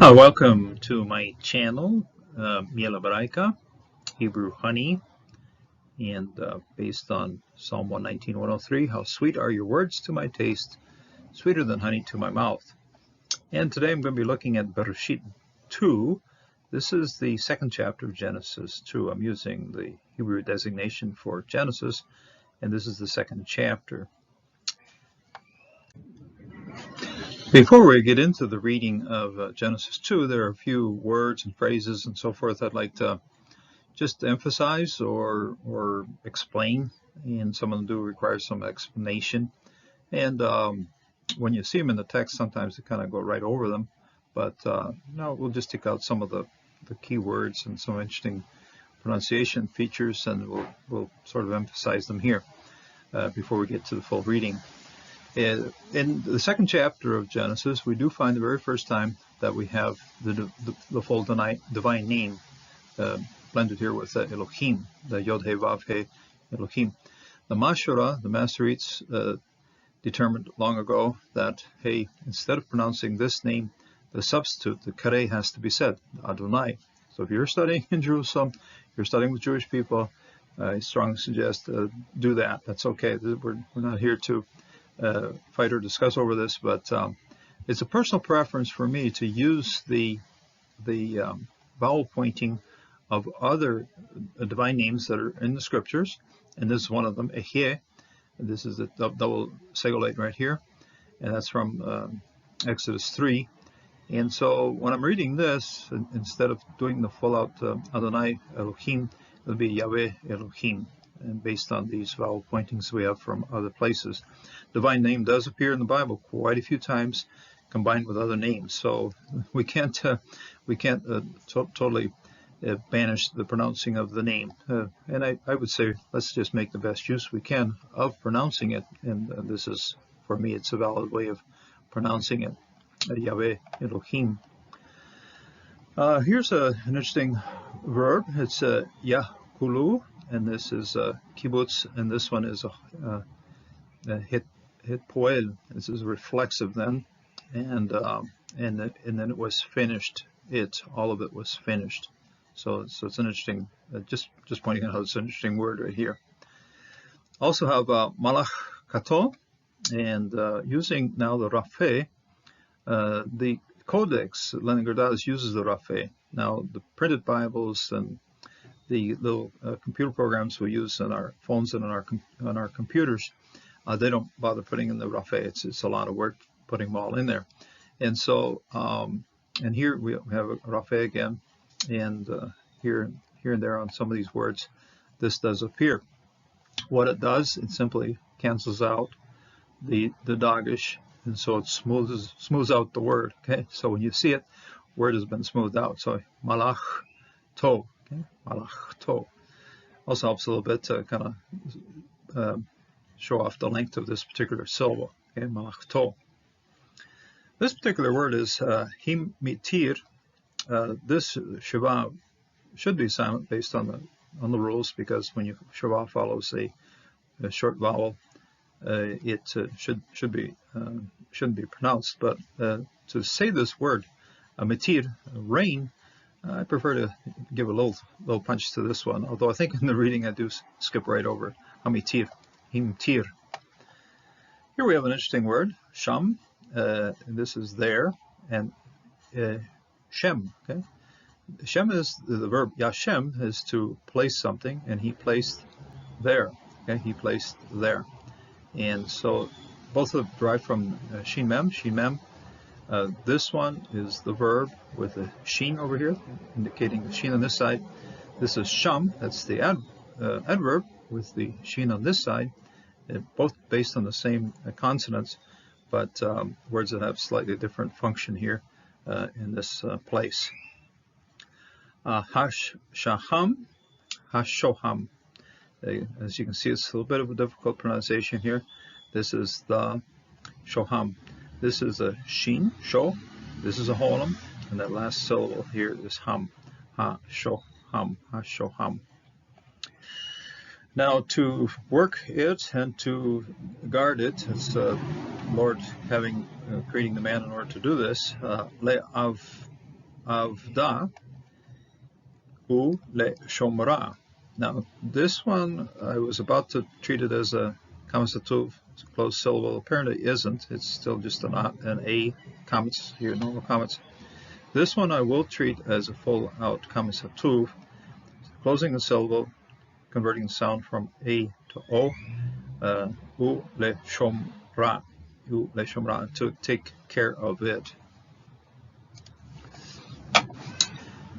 Welcome to my channel, Miel Hebraica, Hebrew Honey, and based on Psalm 119, 103, how sweet are your words to my taste, sweeter than honey to my mouth. And today I'm going to be looking at Beresit 2. This is the second chapter of Genesis 2. I'm using the Hebrew designation for Genesis, and this is the second chapter. Before we get into the reading of Genesis 2, there are a few words and phrases and so forth I'd like to just emphasize or explain, and some of them do require some explanation. And when you see them in the text, sometimes they kind of go right over them. But no, we'll just take out some of the key words and some interesting pronunciation features, and we'll sort of emphasize them here before we get to the full reading. In the second chapter of Genesis, we do find the very first time that we have the full divine name blended here with Elohim, the Yod He Vav He Elohim. The Mashura, the Masoretes, determined long ago that, hey, instead of pronouncing this name, the substitute, the Kareh, has to be said, Adonai. So if you're studying in Jerusalem, you're studying with Jewish people, I strongly suggest do that. That's okay. We're not here to fight or discuss over this, but it's a personal preference for me to use the vowel pointing of other divine names that are in the scriptures, and this is one of them, Ehyeh. This is the double segolate right here, and that's from Exodus 3. And so when I'm reading this, instead of doing the full-out Adonai Elohim, it'll be Yahweh Elohim, and based on these vowel pointings we have from other places. Divine name does appear in the Bible quite a few times, combined with other names. So we can't totally banish the pronouncing of the name. And I would say let's just make the best use we can of pronouncing it. And this is, for me, it's a valid way of pronouncing it, Yahweh Elohim. Here's an interesting verb. It's Yahkulu, and this is kibbutz, and this one is hit poel. This is reflexive then, and then it was finished. All of it was finished. So it's an interesting. Just pointing out how it's an interesting word right here. Also have malach kato, and using now the rafeh, the Codex Leningradalis uses the rafeh. Now the printed Bibles and the little computer programs we use on our phones and on our computers, they don't bother putting in the rafeh. It's a lot of work putting them all in there. And so, and here we have a rafeh again, and here and there on some of these words, this does appear. What it does, it simply cancels out the dagesh, and so it smooths out the word. Okay, so when you see it, word has been smoothed out. So malach to. Okay, malach to. Also helps a little bit to kind of show off the length of this particular syllable. Okay, malach to. This particular word is himitir. This Shiva should be silent based on the rules, because when Shiva follows a short vowel, it shouldn't be pronounced. But to say this word, mitir, rain, I prefer to give a little punch to this one. Although I think in the reading I do skip right over hamitir, himtir. Here we have an interesting word, sham. And this is there, and shem. Okay, shem is the verb. Yashem is to place something, and he placed there. Okay, he placed there. And so both are derived from shin mem. Shin mem. This one is the verb with the shin over here, indicating the shin on this side. This is sham. That's the adverb with the shin on this side. Both based on the same consonants, but words that have slightly different function here in this place. Hashaham, hashoham. As you can see, it's a little bit of a difficult pronunciation here. This is the shoham. This is a shin, sho. This is a holem, and that last syllable here is ham. Ha-shoham, ha-shoham. Now, to work it and to guard it, it's Lord creating the man in order to do this. Le'av avda u le shomra. Now, this one, I was about to treat it as a kamasatuv, closed syllable. Apparently isn't. It's still just an A comments here, normal comments. This one I will treat as a full out kamasatuv, closing the syllable, converting the sound from A to O, u le shomra, to take care of it.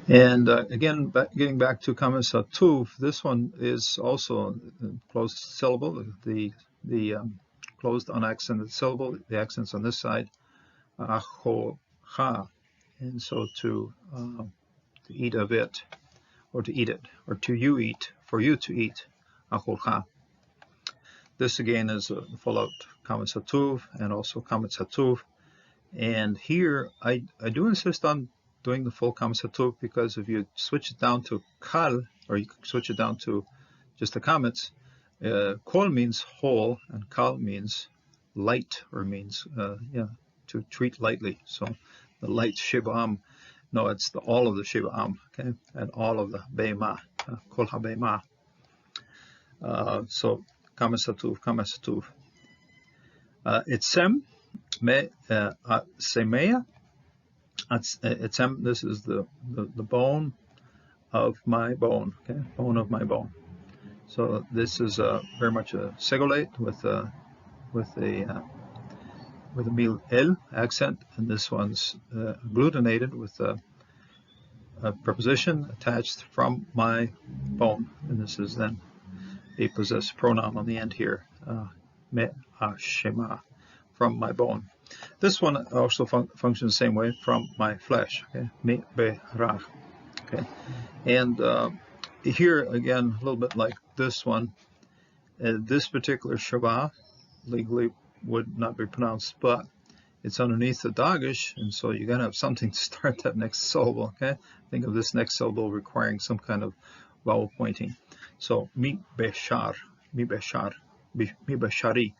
And again, getting back to kamasatuv, this one is also a closed syllable, the closed unaccented syllable, the accents on this side, acho ha, and so to eat of it, or to eat it, or to you eat, for you to eat, acho ha. This again is a full-out kamasatuv and also kamasatuv. And here I do insist on doing the full kamasatuv, because if you switch it down to kal, or you switch it down to just the comments, kol means whole and kal means light, or means to treat lightly. So the light shibam, no, it's all of the shibam, okay, and all of the beima, kol ha-beima. So kamasatuv. Etsem me semea. Etsem, this is the bone of my bone, okay, bone of my bone. So this is very much a segolate with a miel el accent, and this one's agglutinated with a preposition attached from my bone, and this is then a possessive pronoun on the end here, me ashema, from my bone. This one also functions the same way, from my flesh, okay, me berach, okay. And here again, a little bit like this one, this particular shaba legally would not be pronounced, but it's underneath the dagesh, and so you gotta have something to start that next syllable, okay. Think of this next syllable requiring some kind of vowel pointing. So mi beshar, mi beshar, mi beshari,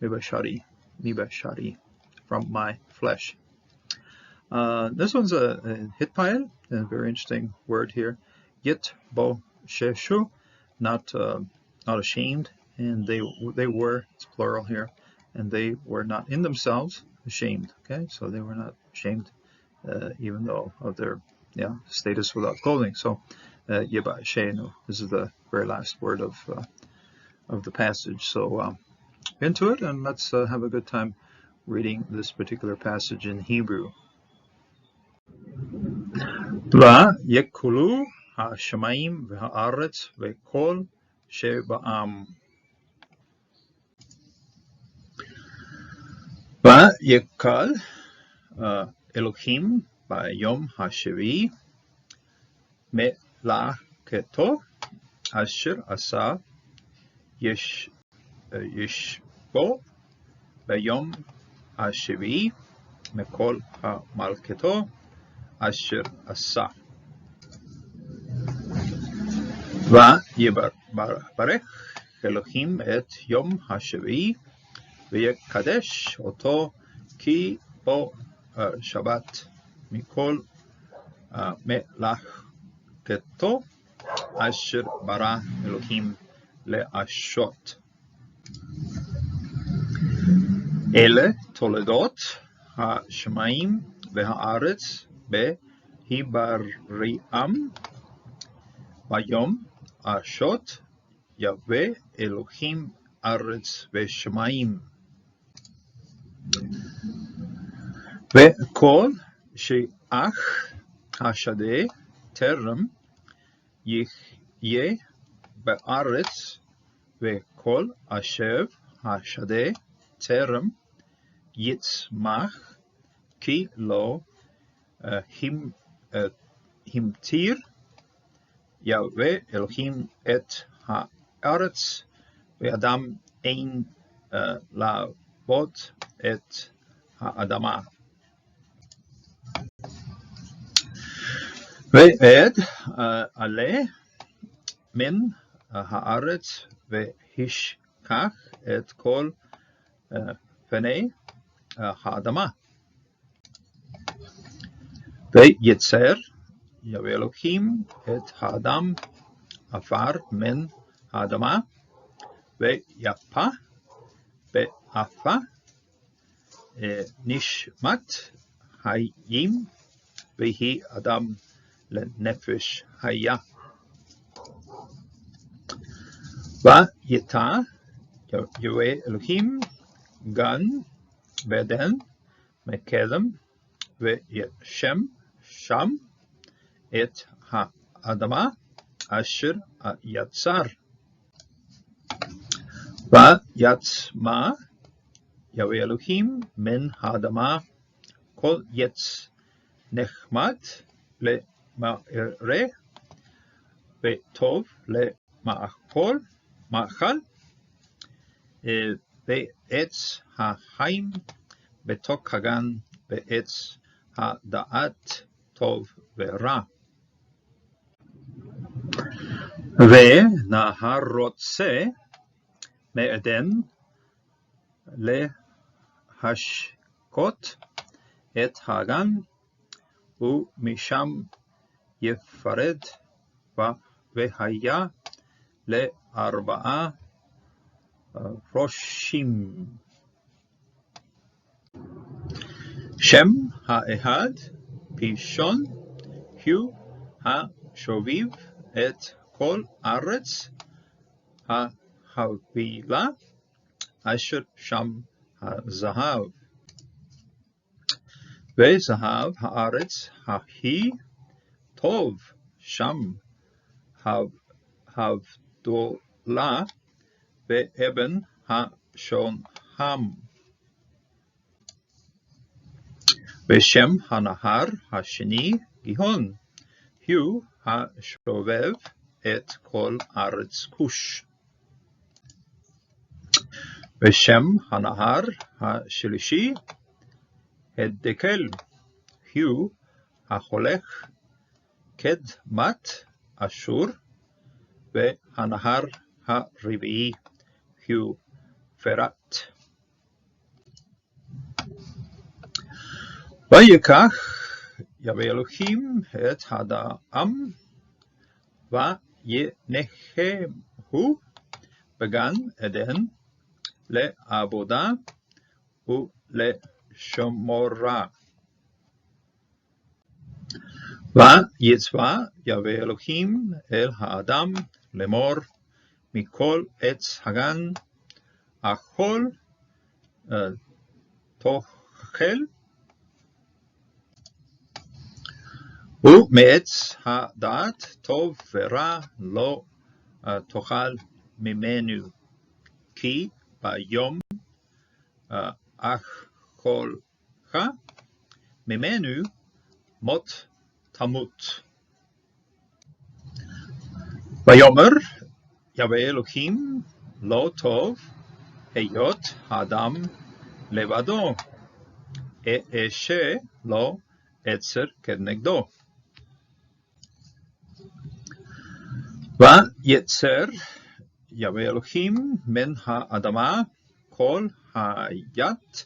mi beshari, mi beshari, from my flesh. This one's a hitpael, a very interesting word here. Yit bo sheshu, not ashamed, and they were, it's plural here, and they were not in themselves ashamed. Okay, so they were not ashamed, even though of their status without clothing. So yeba shenu, this is the very last word of the passage. So into it, and let's have a good time reading this particular passage in Hebrew. Va yekulu ha-shamayim v'ha'aretz v'kol sheba'am. Va yekal Elohim ba'yom ha'shevi me'laketo asher asa yeshbo ba'yom ha'shevi mekol ha'malketo asher asa. Va yibarech Elohim et yom ha'shevi v'yekadesh oto ki bo Shabbat mikol me'laketo asher bara Elohim le'ashot. Ele toledot ha'shamayim v'ha'aretz behibariam bayom ashot Yahweh Elohim aretz v'shamayim ve'kol she'ach hashadeh terem yihye be'aretz ve'kol asher hashadeh terem yitzmach ki lo himtir Yahweh Elohim et ha'aretz ve'adam ein lavot et ha'adama. Ve'ed ale min ha'aretz ve'hishkach et kol pnei ha'adama. ויצר יהוה אלוהים את האדם עפר מן האדמה, ויפה באפה נשמת חיים, והיא אדם לנפש חיה. ויטע יהוה אלוהים גן ועדן מקדם, וישם שם את האדמה אשר יצר. ויצמח יהוה אלוהים מן האדמה כל עץ נחמד למראה וטוב למאכל, ועץ החיים בתוך הגן, ועץ הדעת טוב ורע. ונהר רוצה מעדן להשקות את הגן, ומשם יפרד, והיה לארבעה ראשים. שם האחד פישון הוא השובב את כל ארץ החבילה אשר שם הזהב. וזהב הארץ ההיא טוב שם הבדולה, ואבן השונם. ושם הנהר השני גיהון, הוא השובב את כל ארץ כוש. ושם הנהר השלישי הדקל, הוא החולך קדמת אשור. והנהר הרביעי הוא פרת. ויקח יהוה אלוהים את האדם, וינחהו בגן עדן לעבודה ולשמורה. ויצווה יהוה אלוהים אל האדם לאמור, מכל עץ הגן אכול תאכל, ומעץ הדעת טוב ורע לא תאכל ממנו, כי ביום אכולך ממנו מות תמות. ויאמר יהוה אלוהים לא טוב היות האדם לבדו, אעשה לו עצר כנגדו. ויצר יהוה אלוהים מן האדמה כל חיית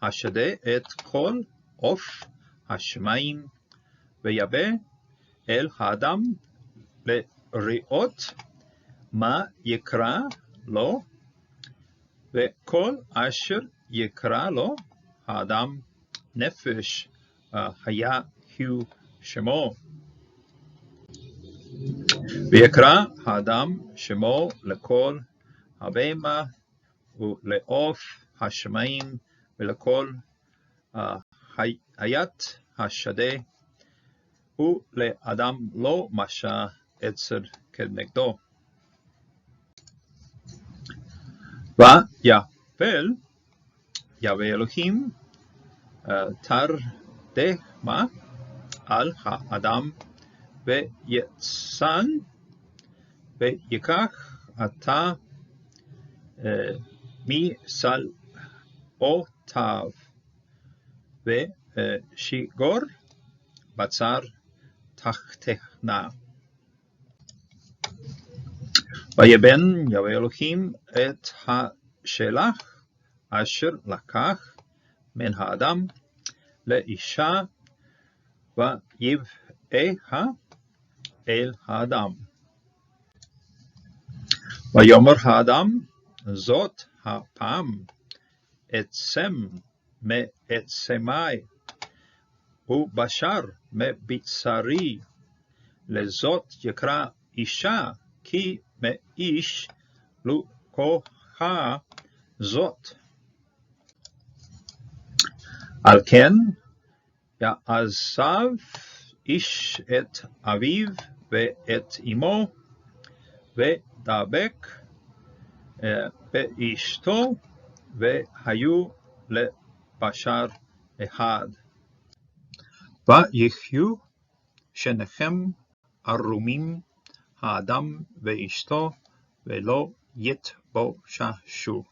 השדה את כל עוף השמיים, ויבא אל האדם לראות מה יקרא לו, וכל אשר יקרא לו האדם נפש חיה הוא שמו. ויקרא האדם שמו לכל הבהמה ולעוף השמיים ולכל חיית השדה, ולאדם לא מצא עצר כנגדו. ויפל יהוה אלוהים תרדמה על האדם, ויצן, ויקח אתה מסלעותיו, ושיגור בצר תחתנה. ויבן יהוה אלוהים את השלח אשר לקח מן האדם לאישה, ויבאיה אל האדם. ויאמר האדם, זאת הפעם עצם מעצמי, ובשר מבשרי, לזאת יקרא אישה, כי מאיש לקוחה זאת. על כן יעזב איש את אביו ואת אמו, ודבק באשתו, והיו לבשר אחד. ויחיו שניכם ערומים, האדם ואשתו, ולא יתבוששו.